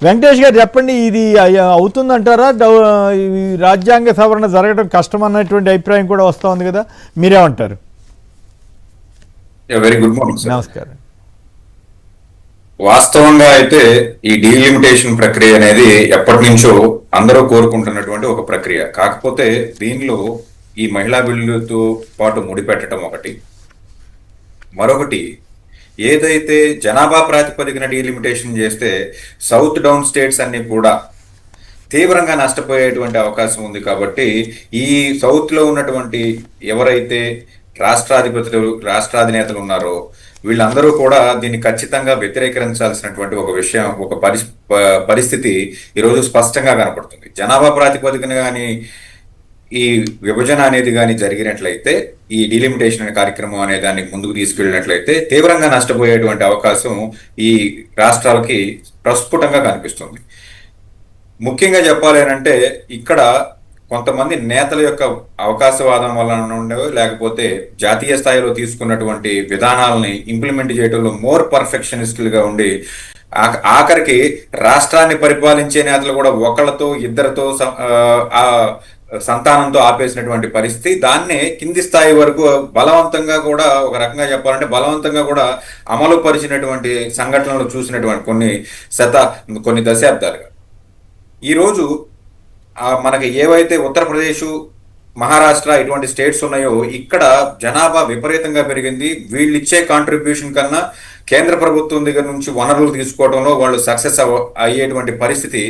వెంకటేష్ గారు చెప్పండి, ఇది అవుతుందంటారా? ఈ రాజ్యాంగ సవరణ జరగడం కష్టం అన్నటువంటి అభిప్రాయం కూడా వస్తూ ఉంది కదా, మీరేమంటారు? Very good morning sir. నమస్కారం. వాస్తవంగా అయితే ఈ డీలిమిటేషన్ ప్రక్రియ అనేది ఎప్పటి నుంచో అందరూ కోరుకుంటున్నటువంటి ఒక ప్రక్రియ. కాకపోతే దీనిలో ఈ మహిళా బిల్లుతో పాటు ముడిపెట్టడం ఒకటి, మరొకటి ఏదైతే జనాభా ప్రాతిపదికన డీలిమిటేషన్ చేస్తే సౌత్ డౌన్ స్టేట్స్ అన్ని కూడా తీవ్రంగా నష్టపోయేటువంటి అవకాశం ఉంది. కాబట్టి ఈ సౌత్ లో ఉన్నటువంటి ఎవరైతే రాష్ట్రాధినేతలు ఉన్నారో వీళ్ళందరూ కూడా దీన్ని ఖచ్చితంగా వ్యతిరేకరించాల్సినటువంటి ఒక విషయం, ఒక పరిస్థితి ఈరోజు స్పష్టంగా కనపడుతుంది. జనాభా ప్రాతిపదికన కానీ ఈ విభజన అనేది కానీ జరిగినట్లయితే, ఈ డీలిమిటేషన్ అనే కార్యక్రమం అనే దాన్ని ముందుకు తీసుకెళ్ళినట్లయితే తీవ్రంగా నష్టపోయేటువంటి అవకాశం ఈ రాష్ట్రాలకి ప్రస్ఫుటంగా కనిపిస్తుంది. ముఖ్యంగా చెప్పాలి అంటే ఇక్కడ కొంతమంది నేతల యొక్క అవకాశవాదం వలన ఉండేవి, లేకపోతే జాతీయ స్థాయిలో తీసుకున్నటువంటి విధానాలని ఇంప్లిమెంట్ చేయడంలో మోర్ పర్ఫెక్షనిస్టులుగా ఉండి ఆఖరికి రాష్ట్రాన్ని పరిపాలించే నేతలు కూడా ఒకళ్ళతో ఇద్దరితో సంతానంతో ఆపేసినటువంటి పరిస్థితి. దాన్నే కింది స్థాయి వరకు బలవంతంగా కూడా, ఒక రకంగా చెప్పాలంటే బలవంతంగా కూడా అమలు పరిచినటువంటి సంఘటనలు చూసినటువంటి కొన్ని దశాబ్దాలుగా. ఈరోజు మనకి ఏవైతే ఉత్తరప్రదేశ్, మహారాష్ట్ర ఇటువంటి స్టేట్స్ ఉన్నాయో ఇక్కడ జనాభా విపరీతంగా పెరిగింది. వీళ్ళు ఇచ్చే కాంట్రిబ్యూషన్ కన్నా కేంద్ర ప్రభుత్వం దగ్గర నుంచి వనరులు తీసుకోవడంలో వాళ్ళు సక్సెస్ అయ్యేటువంటి పరిస్థితి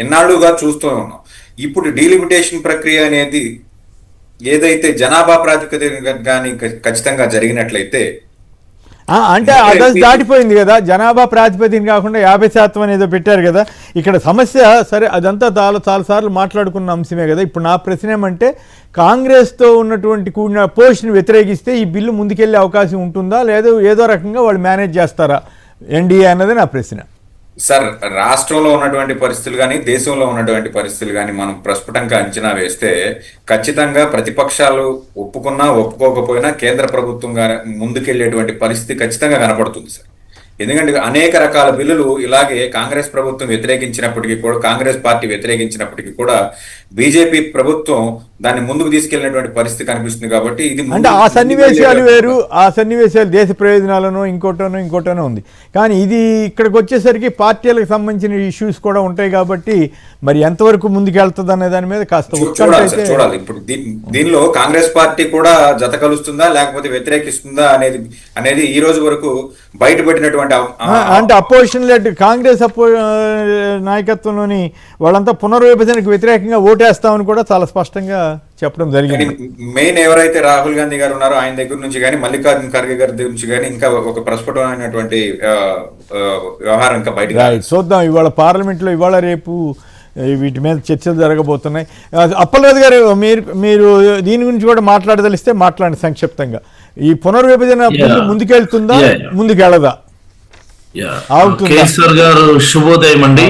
ఎన్నాళ్ళుగా చూస్తూ ఉన్నాం. ఇప్పుడు డీలిమిటేషన్ ప్రక్రియ అనేది ఏదైతే జనాభా ప్రాతిపదికన కానీ ఖచ్చితంగా జరిగినట్లయితే, అంటే అదొక దాటిపోయింది కదా, జనాభా ప్రాతిపదికన కాకుండా 50% అనేదో పెట్టారు కదా. ఇక్కడ సమస్య సరే, అదంతా చాలాసార్లు మాట్లాడుకున్న అంశమే కదా. ఇప్పుడు నా ప్రశ్న ఏమంటే, కాంగ్రెస్తో ఉన్నటువంటి కూడిన పోస్ట్ని వ్యతిరేకిస్తే ఈ బిల్లు ముందుకెళ్లే అవకాశం ఉంటుందా, లేదా ఏదో రకంగా వాళ్ళు మేనేజ్ చేస్తారా ఎన్డీఏ అన్నది నా ప్రశ్న. సార్, రాష్ట్రంలో ఉన్నటువంటి పరిస్థితులు కానీ దేశంలో ఉన్నటువంటి పరిస్థితులు కానీ మనం ప్రస్ఫుటంగా అంచనా వేస్తే ఖచ్చితంగా ప్రతిపక్షాలు ఒప్పుకున్నా ఒప్పుకోకపోయినా కేంద్ర ప్రభుత్వం ముందుకెళ్లేటువంటి పరిస్థితి ఖచ్చితంగా కనపడుతుంది సార్. ఎందుకంటే అనేక రకాల బిల్లులు ఇలాగే కాంగ్రెస్ ప్రభుత్వం వ్యతిరేకించినప్పటికీ కూడా, కాంగ్రెస్ పార్టీ వ్యతిరేకించినప్పటికీ కూడా బీజేపీ ప్రభుత్వం దాన్ని ముందుకు తీసుకెళ్లినటువంటి పరిస్థితి కనిపిస్తుంది. కాబట్టి ఇది అంటే ఆ సన్నివేశాలు వేరు, ఆ సన్నివేశాలు దేశ ప్రయోజనాలను ఇంకోటనో ఉంది. కానీ ఇది ఇక్కడికి వచ్చేసరికి పార్టీలకు సంబంధించిన ఇష్యూస్ కూడా ఉంటాయి. కాబట్టి మరి ఎంతవరకు ముందుకెళ్తుంది అనే దాని మీద కాస్త చూడాలి. ఇప్పుడు దీనిలో కాంగ్రెస్ పార్టీ కూడా జత కలుస్తుందా లేకపోతే వ్యతిరేకిస్తుందా అనేది ఈ రోజు వరకు బయటపెట్టినటువంటి, అంటే అపోజిషన్ లెడ్ కాంగ్రెస్ నాయకత్వంలోని వాళ్ళంతా పునర్విభజనకు వ్యతిరేకంగా ఓటేస్తామని కూడా చాలా స్పష్టంగా చెప్పడం జరిగింది. మెయిన్ ఎవరైతే రాహుల్ గాంధీ గారు ఉన్నారో ఆయన దగ్గర నుంచి కానీ, మల్లికార్జున ఖర్గే గారి దగ్గర నుంచి కానీ ఇంకా ఒక ప్రస్ఫుటమైనటువంటి వ్యవహారం ఇంకా బయట చూద్దాం. ఇవాళ పార్లమెంట్లో ఇవాళ రేపు వీటి మీద చర్చలు జరగబోతున్నాయి. అప్పలరాజు గారు, మీరు దీని గురించి కూడా మాట్లాడదలిస్తే మాట్లాడండి సంక్షిప్తంగా. ఈ పునర్విభజన ముందుకెళ్తుందా, ముందుకెళ్ళదా? కేసీఆర్ గారు శుభోదయం అండి.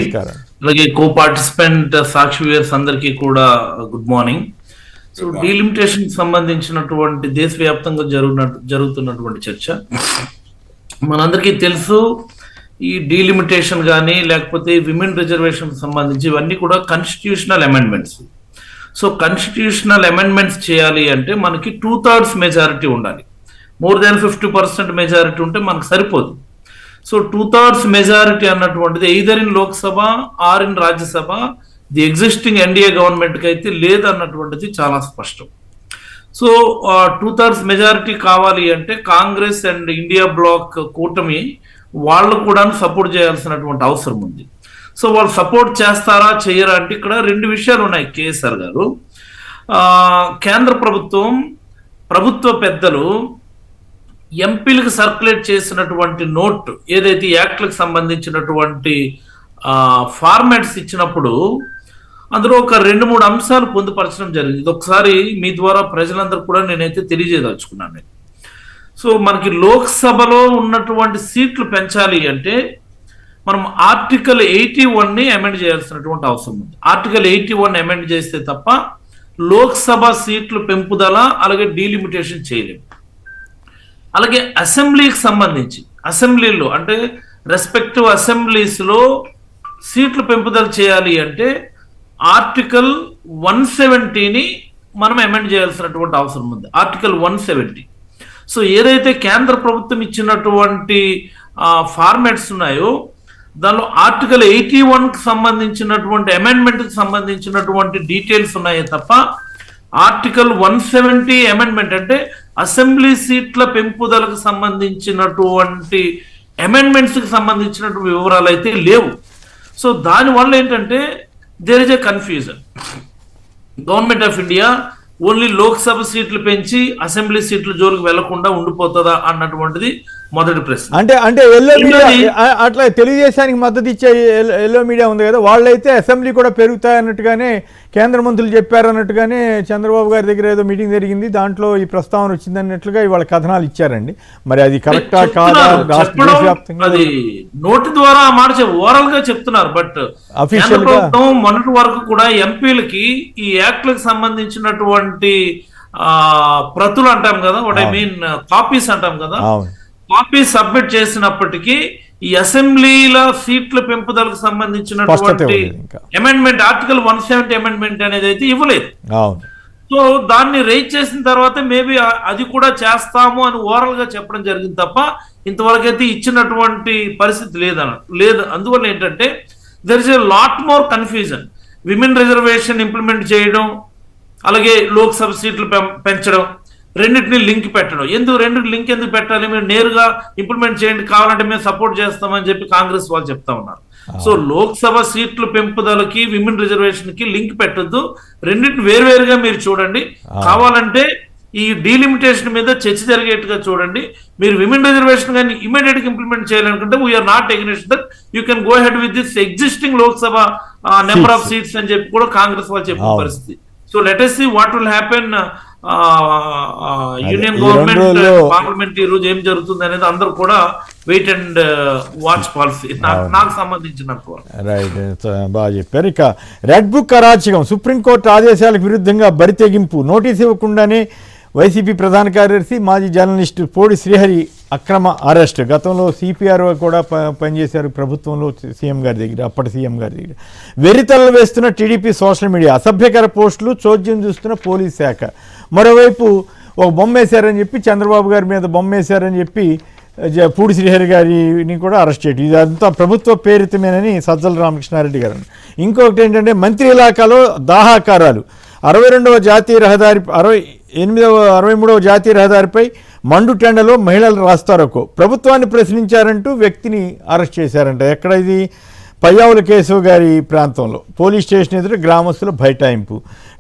అలాగే కో పార్టిసిపెంట్ సాక్షి వ్యూయర్స్ అందరికీ కూడా గుడ్ మార్నింగ్. సో డీలిమిటేషన్ సంబంధించినటువంటి దేశవ్యాప్తంగా జరుగుతున్నటువంటి చర్చ మనందరికీ తెలుసు. ఈ డీలిమిటేషన్ కానీ లేకపోతే విమెన్ రిజర్వేషన్ సంబంధించి ఇవన్నీ కూడా constitutional amendments. So constitutional amendments చేయాలి అంటే మనకి 2/3 మెజారిటీ ఉండాలి. మోర్ దాన్ 50% మెజారిటీ ఉంటే మనకు సరిపోదు. సో 2/3 మెజారిటీ అన్నటువంటిది either in Lok Sabha or in Rajya Sabha the existing NDA గవర్నమెంట్కి అయితే లేదన్నటువంటిది చాలా స్పష్టం. సో 2/3 మెజారిటీ కావాలి అంటే కాంగ్రెస్ అండ్ ఇండియా బ్లాక్ కూటమి వాళ్ళు కూడా సపోర్ట్ చేయాల్సినటువంటి అవసరం ఉంది. సో వాళ్ళు సపోర్ట్ చేస్తారా చేయరా అంటే ఇక్కడ రెండు విషయాలు ఉన్నాయి. కేసీఆర్ గారు, కేంద్ర ప్రభుత్వ పెద్దలు ఎంపీలకు సర్క్యులేట్ చేసినటువంటి నోట్ ఏదైతే యాక్ట్లకు సంబంధించినటువంటి ఫార్మాట్స్ ఇచ్చినప్పుడు అందులో ఒక 2-3 అంశాలు పొందుపరచడం జరిగింది. ఇది ఒకసారి మీ ద్వారా ప్రజలందరూ కూడా నేనైతే తెలియజేయదలుచుకున్నాను. సో మనకి లోక్సభలో ఉన్నటువంటి సీట్లు పెంచాలి అంటే మనం ఆర్టికల్ 81ని అమెండ్ చేయాల్సినటువంటి అవసరం ఉంది. ఆర్టికల్ 81 అమెండ్ చేస్తే తప్ప లోక్సభ సీట్లు పెంపుదల అలాగే డీలిమిటేషన్ చేయలేము. అలాగే అసెంబ్లీకి సంబంధించి అసెంబ్లీలో అంటే రెస్పెక్టివ్ అసెంబ్లీస్లో సీట్లు పెంపుదల చేయాలి అంటే ఆర్టికల్ 170ని మనం అమెండ్ చేయాల్సినటువంటి అవసరం ఉంది. ఆర్టికల్ 170. సో ఏదైతే కేంద్ర ప్రభుత్వం ఇచ్చినటువంటి ఫార్మాట్స్ ఉన్నాయో దానిలో ఆర్టికల్ 81కి సంబంధించినటువంటి అమెండ్మెంట్కి సంబంధించినటువంటి డీటెయిల్స్ ఉన్నాయి తప్ప ఆర్టికల్ 170 అమెండ్మెంట్ అంటే అసెంబ్లీ సీట్ల పెంపుదలకు సంబంధించినటువంటి అమెండ్మెంట్స్కి సంబంధించినటువంటి వివరాలు అయితే లేవు. సో దానివల్ల ఏంటంటే there is a confusion. Government of India only Lok Sabha సీట్లు పెంచి అసెంబ్లీ సీట్ల జోలికి వెళ్లకుండా ఉండిపోతుందా అన్నటువంటిది మొదటి ప్రశ్న. అంటే ఎల్లో మీడియా అట్లా తెలుగుదేశానికి మద్దతు ఇచ్చే ఎల్లో మీడియా ఉంది కదా, వాళ్ళైతే అసెంబ్లీ కూడా పెరుగుతాయన్నట్టుగానే కేంద్ర మంత్రులు చెప్పారన్నట్టుగానే చంద్రబాబు గారి దగ్గర ఏదో మీటింగ్ జరిగింది, దాంట్లో ఈ ప్రస్తావన వచ్చింది అన్నట్లుగా ఇవాళ కథనాలు ఇచ్చారండి. మరి అది కరెక్టా కాదా? అది నోటి ద్వారా ఆ మాట ఓవరాల్ గా చెప్తున్నారు. బట్ కేంద్ర ప్రభుత్వం మొన్నటి వరకు కూడా ఎంపీలకి ఈ యాక్ట్లకు సంబంధించినటువంటి ప్రతులు అంటాం కదా, వాట్ ఐ మీన్ కాపీస్ అంటాం కదా, కాపీ సబ్మిట్ చేసినప్పటికీ ఈ అసెంబ్లీల సీట్ల పెంపుదలకు సంబంధించినటువంటి అమెండ్మెంట్ ఆర్టికల్ 170 అమెండ్మెంట్ అనేది అయితే ఇవ్వలేదు. సో దాన్ని రైజ్ చేసిన తర్వాత మేబీ అది కూడా చేస్తాము అని ఓవరాల్ గా చెప్పడం జరిగింది తప్ప ఇంతవరకు అయితే ఇచ్చినటువంటి పరిస్థితి లేదు. అందువల్ల ఏంటంటే there is a lot more confusion. Women reservation implement చేయడం, అలాగే లోక్సభ సీట్లు పెంచడం, రెండింటిని లింక్ పెట్టడం. రెండింటి లింక్ ఎందుకు పెట్టాలి? మీరు నేరుగా ఇంప్లిమెంట్ చేయండి, కావాలంటే మేము సపోర్ట్ చేస్తామని చెప్పి కాంగ్రెస్ వాళ్ళు చెప్తా ఉన్నారు. సో లోక్సభ సీట్లు పెంపుదలకి విమెన్ రిజర్వేషన్ కి లింక్ పెట్టద్దు, రెండింటిని వేరువేరుగా మీరు చూడండి. కావాలంటే ఈ డీలిమిటేషన్ మీద చర్చ జరిగేట్టుగా చూడండి. మీరు విమెన్ రిజర్వేషన్ కానీ ఇమీడియట్ గా ఇంప్లిమెంట్ చేయాలనుకుంటే we are not against that, you can go ahead with this existing Lok Sabha number of seats అని చెప్పి కూడా కాంగ్రెస్ వాళ్ళు చెప్పిన పరిస్థితి. So let us see what will happen. Union government parliament ఈ రోజు ఏం జరుగుతుంది అనేది అందరూ కూడా వెయిట్ అండ్ వాచ్ పాలసీ నాకు సంబంధించినంత వరకు. రైట్, బాగా చెప్పారు. ఇక రెడ్ బుక్ అరాచకం, సుప్రీంకోర్టు ఆదేశాలకు విరుద్ధంగా బరితెగింపు, నోటీస్ ఇవ్వకుండానే వైసీపీ ప్రధాన కార్యదర్శి మాజీ జర్నలిస్టు పోడి శ్రీహరి అక్రమ అరెస్ట్. గతంలో సిపిఆర్ కూడా పనిచేశారు ప్రభుత్వంలో, సీఎం గారి దగ్గర, అప్పటి సీఎం గారి దగ్గర. వెర్రితలలు వేస్తున్న టీడీపీ సోషల్ మీడియా, అసభ్యకర పోస్టులు, చోద్యం చూస్తున్న పోలీస్ శాఖ. మరోవైపు ఒక బొమ్మ వేశారని చెప్పి, చంద్రబాబు గారి మీద బొమ్మ వేశారని చెప్పి పూడి శ్రీహరి గారిని కూడా అరెస్ట్ చేయడం, ఇదంతా ప్రభుత్వ ప్రేరితమేనని సజ్జల రామకృష్ణారెడ్డి గారు. ఇంకొకటి ఏంటంటే మంత్రి ఇలాకాలో దాహాకారాలు, 62వ జాతీయ రహదారి 63వ జాతీయ రహదారిపై మండుటెండలో మహిళలు రాస్తారోకో, ప్రభుత్వాన్ని ప్రశ్నించారంటూ వ్యక్తిని అరెస్ట్ చేశారంట. ఎక్కడ ఇది? పయ్యావుల కేశవ్ గారి ప్రాంతంలో పోలీస్ స్టేషన్ ఎదురు గ్రామస్తుల బైఠాయింపు.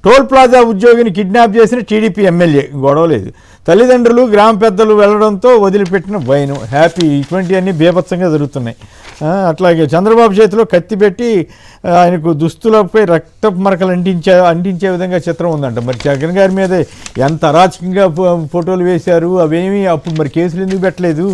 టోల్ ప్లాజా ఉద్యోగిని కిడ్నాప్ చేసిన టీడీపీ ఎమ్మెల్యే, గొడవలేదు. తల్లిదండ్రులు గ్రామ పెద్దలు వెళ్లడంతో వదిలిపెట్టిన వైను హ్యాపీ. ఇటువంటివన్నీ బీభత్సంగా జరుగుతున్నాయి. అట్లాగే చంద్రబాబు చేతిలో కత్తి పెట్టి ఆయనకు దుస్తులపై రక్తపు మరకలు అంటించే విధంగా చిత్రం ఉందంట. మరి జగన్ గారి మీద ఎంత అరాచకంగా ఫోటోలు వేశారు, అవేమీ అప్పుడు మరి కేసులు ఎందుకు పెట్టలేదు?